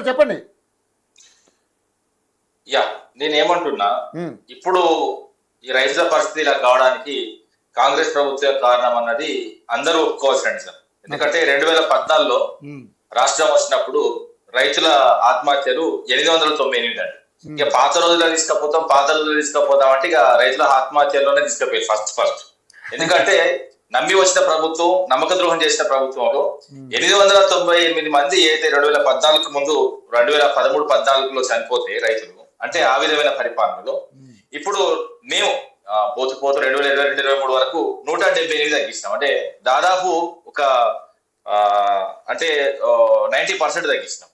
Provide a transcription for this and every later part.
గారు చెప్పండి. యా నేనేమంటున్నా, ఇప్పుడు ఈ రైతుల పరిస్థితి ఇలా కావడానికి కాంగ్రెస్ ప్రభుత్వం కారణం అన్నది అందరూ ఒప్పుకోవాల్సింది సార్. ఎందుకంటే 2014లో రాష్ట్రం వచ్చినప్పుడు రైతుల ఆత్మహత్యలు 898 అండి. ఇక పాత రోజుల్లో తీసుకపోతాం అంటే ఇక రైతుల ఆత్మహత్యల్లోనే తీసుకుపోయి ఫస్ట్. ఎందుకంటే నమ్మి వచ్చిన ప్రభుత్వం, నమ్మక ద్రోహం చేసిన ప్రభుత్వంలో 898 మంది అయితే 2014 ముందు 2013-14లో చనిపోతే రైతులు, అంటే ఆ విధమైన పరిపాలనలో ఇప్పుడు మేము పోతు 2022-23 వరకు 178 తగ్గిస్తాం. అంటే దాదాపు ఒక అంటే 90% తగ్గిస్తాం.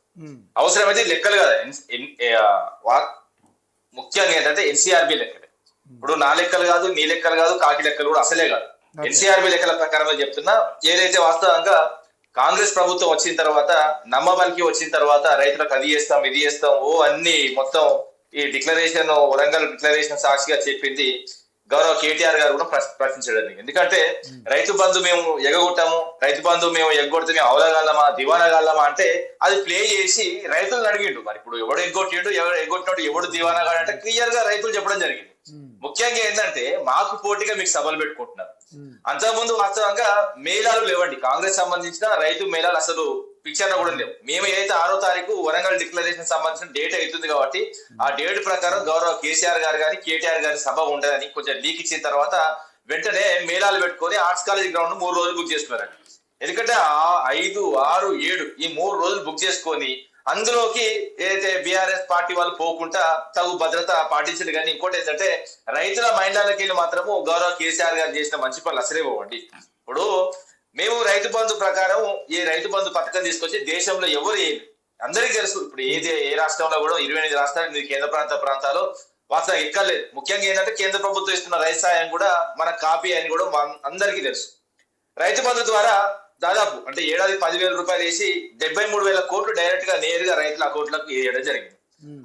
అవసరమైతే లెక్కలు కదా, ముఖ్యంగా ఏంటంటే ఎన్సీఆర్బి లెక్కలే. ఇప్పుడు నా లెక్కలు కాదు, నీ లెక్కలు కాదు, కాకి లెక్కలు కూడా అసలే కాదు. ఎన్సీఆర్బి లెక్కల ప్రకారమే చెప్తున్నా. ఏదైతే వాస్తవంగా కాంగ్రెస్ ప్రభుత్వం వచ్చిన తర్వాత, నమ్మబలికి వచ్చిన తర్వాత రైతులకు అది చేస్తాం ఇది చేస్తాం అన్ని మొత్తం ఈ డిక్లరేషన్, వరంగల్ డిక్లరేషన్ సాక్షిగా చెప్పింది గౌరవ కేటీఆర్ గారు కూడా ప్రశ్నించడం. ఎందుకంటే రైతు బంధు మేము ఎగగొట్టాము, రైతు బంధు మేము ఎగ్గొడితే మేము అవలగాలమా దివానగాలమా అంటే అది ప్లే చేసి రైతులను అడిగిండు. మరి ఇప్పుడు ఎవడు ఎగ్గొట్టిండు, ఎవరు ఎగ్గొట్టినట్టు, ఎవడు దివానగాడు అంటే క్లియర్ గా రైతులు చెప్పడం జరిగింది. ముఖ్యంగా ఏంటంటే మాకు పోటీగా మీకు సభలు పెట్టుకుంటున్నారు. అంతకుముందు వాస్తవంగా మేళాలు లేవండి. కాంగ్రెస్ సంబంధించిన రైతు మేళాలు అసలు పిక్చర్ కూడా లేవు. మేము ఏదైతే 6వ తారీఖు వరంగల్ డిక్లరేషన్ సంబంధించిన డేట్ అవుతుంది కాబట్టి ఆ డేట్ ప్రకారం గౌరవ కేసీఆర్ గారు కానీ కేటీఆర్ గారి సభ ఉండదని కొంచెం లీక్ ఇచ్చిన తర్వాత వెంటనే మేళాలు పెట్టుకొని ఆర్ట్స్ కాలేజ్ గ్రౌండ్ 3 రోజులు బుక్ చేసుకున్నారండి. ఎందుకంటే 5, 6, 7 ఈ 3 రోజులు బుక్ చేసుకొని అందులోకి ఏదైతే బీఆర్ఎస్ పార్టీ వాళ్ళు పోకుండా తగు భద్రత పాటించింది. కానీ ఇంకోటి ఏంటంటే రైతుల మైండ్లకి వెళ్ళి మాత్రము గౌరవ కేసీఆర్ గారు చేసిన మంచి పనులు అసలే పోవండి. ఇప్పుడు మేము రైతు బంధు ప్రకారం ఈ రైతు బంధు పథకం తీసుకొచ్చి దేశంలో ఎవరు అందరికీ తెలుసు. ఇప్పుడు ఏ రాష్ట్రంలో కూడా 28 రాష్ట్రాలు, కేంద్ర ప్రాంతాలు వాస్తవం ఎక్కర్లేదు. ముఖ్యంగా ఏంటంటే కేంద్ర ప్రభుత్వం ఇస్తున్న రైతు సాయం కూడా మన కాపీ అని కూడా అందరికీ తెలుసు. రైతు బంధు ద్వారా దాదాపు అంటే ఏడాది 10,000 రూపాయలు వేసి 73,000 కోట్లు డైరెక్ట్ గా నేరుగా రైతుల అకౌంట్లకు వేయడం జరిగింది.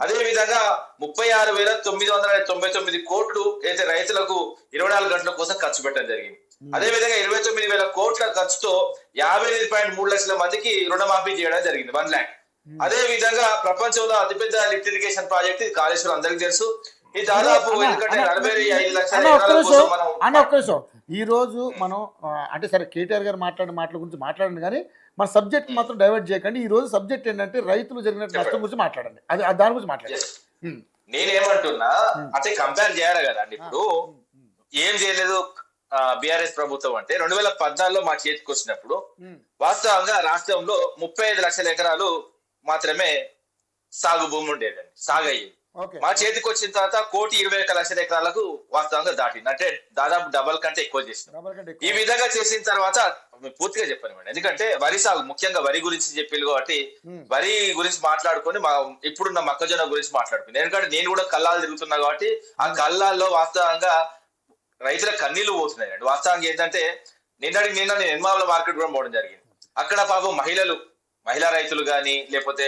అదే విధంగా 36,999 కోట్లు అయితే రైతులకు 24 గంటల కోసం ఖర్చు పెట్టడం జరిగింది. అదే విధంగా 29,000 కోట్ల ఖర్చుతో 58.3 లక్షల మందికి రుణమాఫీ చేయడం జరిగింది, 1 lakh. అదే విధంగా ప్రపంచంలో అతిపెద్ద లిఫ్ట్ ఇరిగేషన్ ప్రాజెక్ట్ ఇది కాళేశ్వరం, అందరికీ తెలుసు. ఇది దాదాపు ఎందుకంటే 45 లక్షల. ఈ రోజు మనం అంటే సరే కేటీఆర్ గారు మాటల గురించి మాట్లాడండి, కానీ మన సబ్జెక్ట్ మాత్రం డైవర్ట్ చేయకండి. ఈ రోజు సబ్జెక్ట్ ఏంటంటే రైతులు జరిగిన నష్టం గురించి మాట్లాడండి. అది దాని గురించి మాట్లాడండి. నేనేమంటున్నా అంటే కంపేర్ చేయాలి కదా అండి. ఇప్పుడు ఏం చేయలేదు బీఆర్ఎస్ ప్రభుత్వం అంటే 2014లో మా చేతికి వచ్చినప్పుడు వాస్తవంగా రాష్ట్రంలో 35 లక్షల ఎకరాలు మాత్రమే సాగు భూమి ఉండేదండి, సాగయ్యేది. మా చేతికి వచ్చిన తర్వాత 1,21 లక్షల ఎకరాలకు వాస్తవంగా దాటింది. అంటే దాదాపు డబల్ కంటే ఎక్కువ చేసిన. ఈ విధంగా చేసిన తర్వాత పూర్తిగా చెప్పాను మేడం. ఎందుకంటే వరి సాగు, ముఖ్యంగా వరి గురించి చెప్పారు కాబట్టి వరి గురించి మాట్లాడుకొని ఇప్పుడున్న మొక్కజొన్న గురించి మాట్లాడుకున్నాను. ఎందుకంటే నేను కూడా కల్లాలు తిరుగుతున్నా కాబట్టి ఆ కల్లాల్లో వాస్తవంగా రైతుల కన్నీళ్లు పోతున్నాయి అండి. వాస్తవంగా ఏంటంటే నిన్న నేను ఎన్మావుల మార్కెట్ కూడా పోవడం జరిగింది. అక్కడ పాపం మహిళా రైతులు గాని లేకపోతే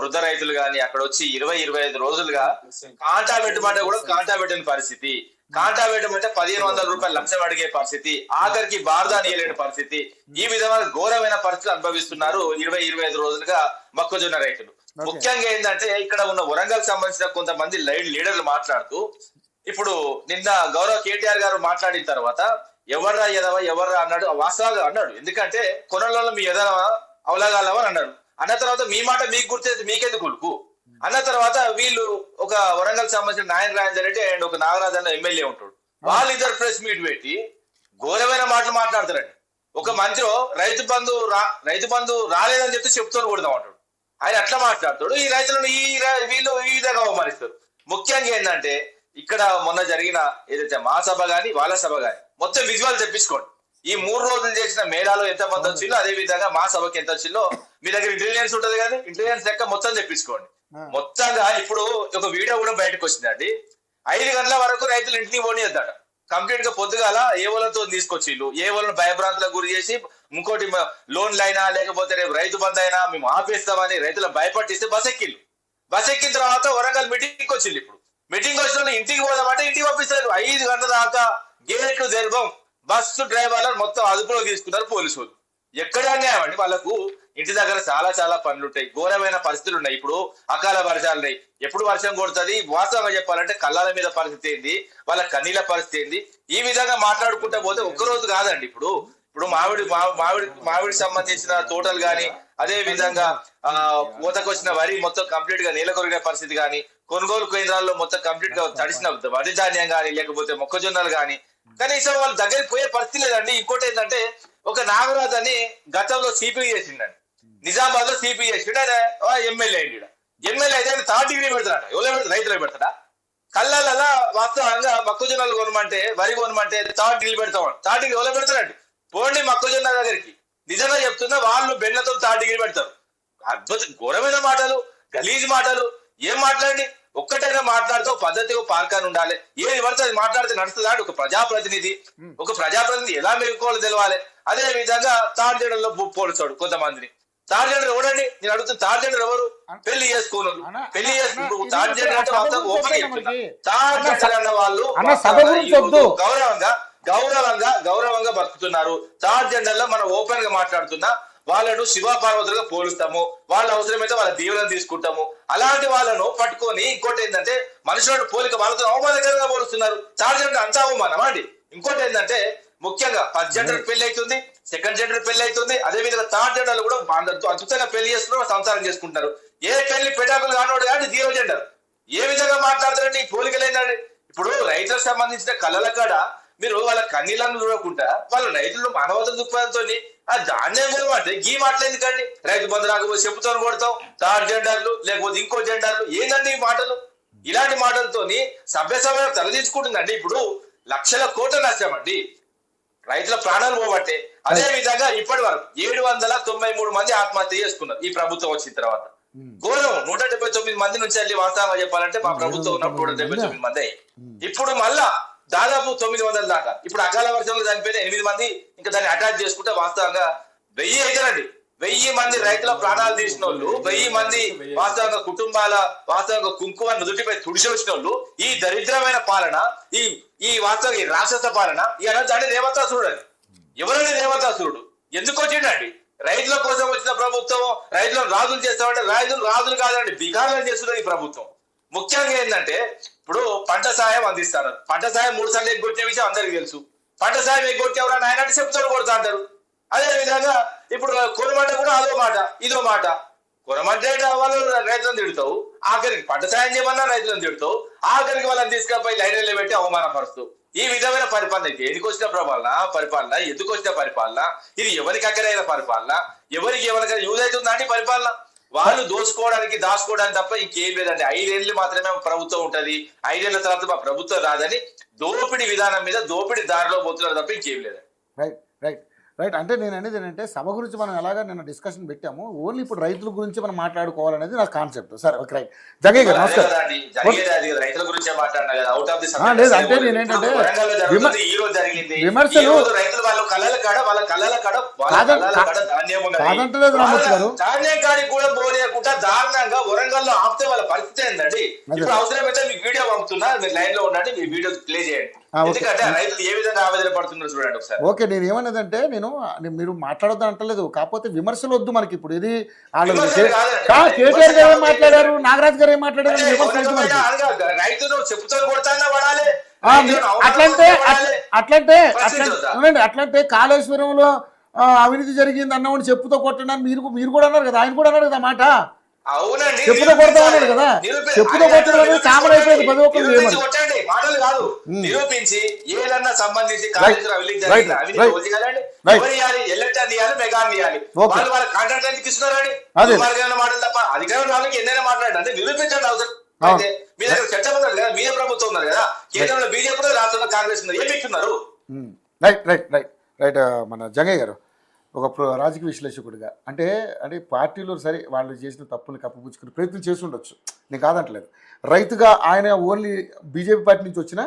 వృద్ధ రైతులు గాని అక్కడ వచ్చి 20-25 రోజులుగా కాంటా పెట్టమంటే కూడా కాంటా పెట్టని పరిస్థితి, కాంటా పెట్టమంటే 1,500 రూపాయలు లక్షం అడిగే పరిస్థితి, ఆఖరికి బార్దా నీయలేని పరిస్థితి, ఈ విధమైన ఘోరమైన పరిస్థితులు అనుభవిస్తున్నారు 20-25 రోజులుగా మొక్కజొన్న రైతులు. ముఖ్యంగా ఏంటంటే ఇక్కడ ఉన్న వరంగల్ సంబంధించిన కొంతమంది లీడర్లు మాట్లాడుతూ ఇప్పుడు నిన్న గౌరవ కేటీఆర్ గారు మాట్లాడిన తర్వాత ఎవర్రా అన్నాడు, వాస్తవంగా అన్నాడు. ఎందుకంటే కొనలలో మీ ఎదవా అవలగాలవా అని అన్నాడు. అన్న తర్వాత మీ మాట మీకు గుర్తు మీకెందుకు కొడుకు అన్న తర్వాత వీళ్ళు ఒక వరంగల్ సంబంధించిన నాయన రాజేందర్ రెడ్డి అండ్ ఒక నాగరాజు అన్న ఎమ్మెల్యే ఉంటాడు, వాళ్ళిద్దరు ప్రెస్ మీట్ పెట్టి ఘోరమైన మాటలు మాట్లాడతారండి. ఒక మంత్రిలో రైతు బంధు రాలేదని చెప్పి చెప్తూ కొడదాం అంటాడు. ఆయన అట్లా మాట్లాడతాడు. ఈ రైతులను వీళ్ళు ఈ విధంగా అవమానిస్తారు. ముఖ్యంగా ఏంటంటే ఇక్కడ మొన్న జరిగిన ఏదైతే మా సభ గాని వాళ్ళ సభ గాని మొత్తం విజువల్ తెప్పించుకోండి. ఈ 3 రోజులు చేసిన మేళాలో ఎంత మంది వచ్చిందో అదే విధంగా మా సభకి ఎంత వచ్చిందో మీ దగ్గర ఇంటెలిజెన్స్ ఉంటది కానీ ఇంటెలిజెన్స్ లెక్క మొత్తం తెప్పించుకోండి. మొత్తంగా ఇప్పుడు ఒక వీడియో కూడా బయటకు వచ్చిందండి. 5 గంటల వరకు రైతులు ఇంటిని పోనీయద్దట. కంప్లీట్ గా పొద్దుగాల ఏవోలతో తీసుకొచ్చిళ్ళు, ఏవోలను భయభ్రాంతులకు గురి చేసి ఇంకోటి లోన్లు అయినా లేకపోతే రేపు రైతు బంధు అయినా మేము ఆపేస్తామని రైతుల భయపట్టిస్తే బస్ ఎక్కిన తర్వాత వరంగల్ మీటింగ్కి వచ్చింది. ఇప్పుడు మీటింగ్ వచ్చిన ఇంటికి పోదామంటే ఇంటికి పంపిస్తారు. 5 గంటల దాకా గేట్లు తెరవం, బస్సు డ్రైవర్లను మొత్తం అదుపులో తీసుకున్నారు పోలీసులు. ఎక్కడ అన్యాయం అండి వాళ్ళకు. ఇంటి దగ్గర చాలా చాలా పనులు ఉంటాయి, ఘోరమైన పరిస్థితులు ఉన్నాయి. ఇప్పుడు అకాల వర్షాలు ఉన్నాయి, ఎప్పుడు వర్షం కొడుతుంది, వాస్తవంగా చెప్పాలంటే కళ్ళాల మీద పరిస్థితి ఏంది, వాళ్ళ కన్నీళ్ళ పరిస్థితి ఏంది, ఈ విధంగా మాట్లాడుకుంటా పోతే ఒక్కరోజు కాదండి. ఇప్పుడు మామిడి సంబంధించిన తోటలు గాని, అదే విధంగా ఊతకొచ్చిన వరి మొత్తం కంప్లీట్ గా నేల కొరిగిన పరిస్థితి గాని, కొనుగోలు కేంద్రాల్లో మొత్తం కంప్లీట్ గా తడిసిన వరి ధాన్యం గాని, లేకపోతే మొక్కజొన్నలు గాని, కనీసం వాళ్ళ దగ్గరికి పోయే పరిస్థితి లేదండి. ఇంకోటి ఏంటంటే, ఒక నాగరాజ్ అని గతంలో సిపి చేసిండండి, నిజామాబాద్ లో సిపి చేసిండు, ఆయన ఎమ్మెల్యే అయ్యిండు. ఎమ్మెల్యే అయితే ఆయన 3rd డిగ్రీ పెడతాడు, ఎవరు పెడతారు, రైతులు పెడతాడా? కళ్ళల్లో వాస్తవంగా మొక్కజొన్నలు కొనమంటే, వరి కొనమంటే 3rd డిగ్రీ పెడతామని, 3rd డిగ్రీ ఎవరు పెడతారండి? పోండి మొక్కజొన్న దగ్గరికి, నిజంగా చెప్తున్నా వాళ్ళు బెన్నతో 3rd డిగ్రీ పెడతారు. అద్భుత ఘోరమైన మాటలు, గలీజ్ మాటలు, ఏం మాట్లాడి ఒక్కటైనా మాట్లాడితే పద్ధతి పార్కాన్ని ఉండాలి. ఏది పడితే అది మాట్లాడితే నడుస్తుందా? ఒక ప్రజాప్రతినిధి ఎలా మెరుగుకోవాలో తెలవాలి. అదే విధంగా థర్డ్ జెండర్ లో పోలుస్తాడు కొంతమందిని. థర్డ్ జెండర్ ఎవడండి? నేను అడుగుతున్న థర్డ్ జెండర్ ఎవరు? పెళ్లి చేసుకోను, పెళ్లి చేసుకుంటూ థర్డ్ జెండర్ అంటే ఓపెన్ చెప్తున్నా. థర్డ్ జెండర్ అన్న వాళ్ళు గౌరవంగా బతుకుతున్నారు. థర్డ్ జెండర్ లో మనం ఓపెన్ గా మాట్లాడుతున్నా వాళ్ళను శివపార్వతులుగా పోలుస్తాము, వాళ్ళ అవసరమైతే వాళ్ళ దీవులను తీసుకుంటాము. అలాంటి వాళ్ళను పట్టుకొని ఇంకోటి ఏంటంటే మనుషులను పోలిక వాళ్ళతో అవమానకరంగా పోలుస్తున్నారు. థర్డ్ జెండర్ అంతా అవమానమా అండి? ఇంకోటి ఏంటంటే ముఖ్యంగా ఫస్ట్ జెండర్ పెళ్లి అవుతుంది, సెకండ్ జెండర్ పెళ్లి అవుతుంది, అదే విధంగా థర్డ్ జెండర్ కూడా అద్భుతంగా పెళ్లి చేసుకున్నారు, సంసారం చేసుకుంటారు. ఏ పెళ్లి పెటాకులు కానివాడు కానీ జీరో జెండర్. ఏ విధంగా మాట్లాడతారండి? ఈ పోలికలు ఏంటండి? ఇప్పుడు రైతులకు సంబంధించిన కళల కాడ మీరు వాళ్ళ కన్నీళ్ళను చూడకుండా వాళ్ళ రైతులు మానవత దృక్పథంతో ఆ ధాన్యం కొనమంటే గీ మాటలు ఎందుకండి? రైతు బంధు రాకపోతే చెప్పుతో కొడతాం, థర్డ్ జెండర్లు లేకపోతే ఇంకో జెండర్లు, ఏందండి ఈ మాటలు? ఇలాంటి మాటలతోని సభ్య సమాజం తలదించుకుంటుందండి. ఇప్పుడు లక్షల కోట్ల నష్టం అండి, రైతుల ప్రాణాలు పోబట్టే. అదే విధంగా ఇప్పటి వరకు 793 మంది ఆత్మహత్య చేసుకున్నారు ఈ ప్రభుత్వం వచ్చిన తర్వాత. ఘోరం. 179 మంది నుంచి వెళ్ళి వాస్తవంగా చెప్పాలంటే మా ప్రభుత్వం ఉన్నప్పుడు 179 మంది అయ్యి, ఇప్పుడు మళ్ళా దాదాపు 900 దాకా. ఇప్పుడు అకాల వర్షంలో చనిపోయిన 8 మంది ఇంకా దాన్ని అటాచ్ చేసుకుంటే వాస్తవంగా 1000 అవుతారండి. 1000 మంది రైతుల ప్రాణాలు తీసిన వాళ్ళు, 1000 మంది వాస్తవంగా కుటుంబాల వాస్తవంగా కుంకుమ నుదుటిపై తుడిచి వచ్చిన వాళ్ళు. ఈ దరిద్రమైన పాలన, ఈ వాస్తవ ఈ రాక్షస పాలన, ఈ అనంటే దేవతాసురుడు అని. ఎవరండి దేవతాసురుడు? ఎందుకు వచ్చిండండి? రైతుల కోసం వచ్చిన ప్రభుత్వం రైతులను రాజులు చేస్తామంటే రాజులు కాదండి, బిగారులను చేస్తున్నారు ఈ ప్రభుత్వం. ముఖ్యంగా ఏంటంటే ఇప్పుడు పంట సాయం అందిస్తారు. పంట సాయం 3 సార్లు ఎగ్గొట్టే విషయం అందరికి తెలుసు. పంట సాయం ఎగ్గొట్టి ఎవరైనా ఆయన అంటే చెప్తాడు కొడతా అంటారు. అదే విధంగా ఇప్పుడు కొనమంటే కూడా అదో మాట ఇదో మాట. కొనమంటే వాళ్ళు రైతులను తిడతావు, ఆఖరికి పంట సాయం చేయమన్నా రైతులను తిడతావు, ఆఖరికి వాళ్ళని తీసుకపోయి లైన్లో పెట్టి అవమానపరుస్తూ ఈ విధమైన పరిపాలన అయితే ఎందుకు వచ్చిన పరిపాలన ఎందుకు వచ్చిన పరిపాలన? ఇది ఎవరికి అక్కడైన పరిపాలన? ఎవరికి ఎవరికైనా యూజ్ అవుతుందండి పరిపాలన? వాళ్ళు దోచుకోవడానికి దాచుకోవడానికి తప్ప ఇంకేం లేదండి. 5 ఏళ్ళు మాత్రమే ప్రభుత్వం ఉంటది, 5 ఏళ్ల తర్వాత మా ప్రభుత్వం రాదని దోపిడి విధానం మీద దోపిడి దారిలో పోతున్నారు తప్ప ఇంకేం లేదండి. Right right right. అంటే నేను అనేది ఏంటంటే సభ గురించి మనం ఎలాగా నిన్న డిస్కషన్ పెట్టాము, ఓన్లీ ఇప్పుడు రైతుల గురించి మనం మాట్లాడుకోవాలనేది నా కాన్సెప్ట్. సరే ఓకే రైట్. జగయ్య గారు నమస్కారం. రైతుల గురించే మాట్లాడినా కదా, అవుట్ ఆఫ్ ది లేదు అంటే నేనేంటంటే ఈ రోజు జరిగింది విమర్శలు రైతులు వాళ్ళ కళ్ళల కాడ కాదంటలేదు రామోజీ గారు, ధాన్యం కాడికి కూడా పోలేకుండా దారుణంగా వరంగల్లో ఆపితే వాళ్ళ పరిస్థితి ఏంటండి? ఇప్పుడు అవసరమైతే మీకు వీడియో పంపుతున్నా, మీరు లైన్ లో ఉండండి, మీ వీడియో ప్లే చేయండి. ఎందుకంటే రైతులు ఏ విధంగా ఆవేదన పడుతున్నారు చూడండి ఒకసారి. ఓకే, నేను ఏమన్నదంటే మీరు మాట్లాడొద్దు అంటలేదు, కాకపోతే విమర్శలు వద్దు మనకి. ఇప్పుడు ఇది కేటీఆర్ గారు ఏం మాట్లాడారు, నాగరాజ్ గారు ఏం మాట్లాడారు, రైతులు చెప్పుతో కొడతానే పడాలి. అట్లంటే కాళేశ్వరంలో అవినీతి జరిగింది అన్నవాడిని చెప్పుతో కొట్టడానికి మీరు కూడా అన్నారు కదా, ఆయన కూడా అన్నారు కదా మాట. అవునండి, చెప్పుతో కొడతామన్నాడు కదా, చెప్పుతో కొట్టడం కామన్ అయిపోయింది. 10 ఒక్కరు కొట్టండి, మాటలు కాదు, నిరూపించి ఏదన్నా సంబంధించి వాళ్ళ కాంట్రాక్ట్ ఎందుకు ఇస్తున్నారని మాటలు తప్ప అధికారం వాళ్ళకి ఎన్నైనా మాట్లాడండి, నిరూపించండి. అవసరం అయితే మీ దగ్గర చట్టం ఉన్నారు కదా, మీరే ప్రభుత్వం ఉన్నారు కదా, కేంద్రంలో బీజేపీ రాష్ట్రంలో కాంగ్రెస్ ఉన్నారు, ఏమి ఇస్తున్నారు? Right right right right. మన జగయ్య గారు ఒక రాజకీయ విశ్లేషకుడిగా అంటే పార్టీలో సరే వాళ్ళు చేసిన తప్పులు కప్పుపుచ్చుకుని ప్రయత్నం చేసి ఉండొచ్చు, నేను కాదంటలేదు. రైతుగా ఆయన ఓన్లీ బీజేపీ పార్టీ నుంచి వచ్చినా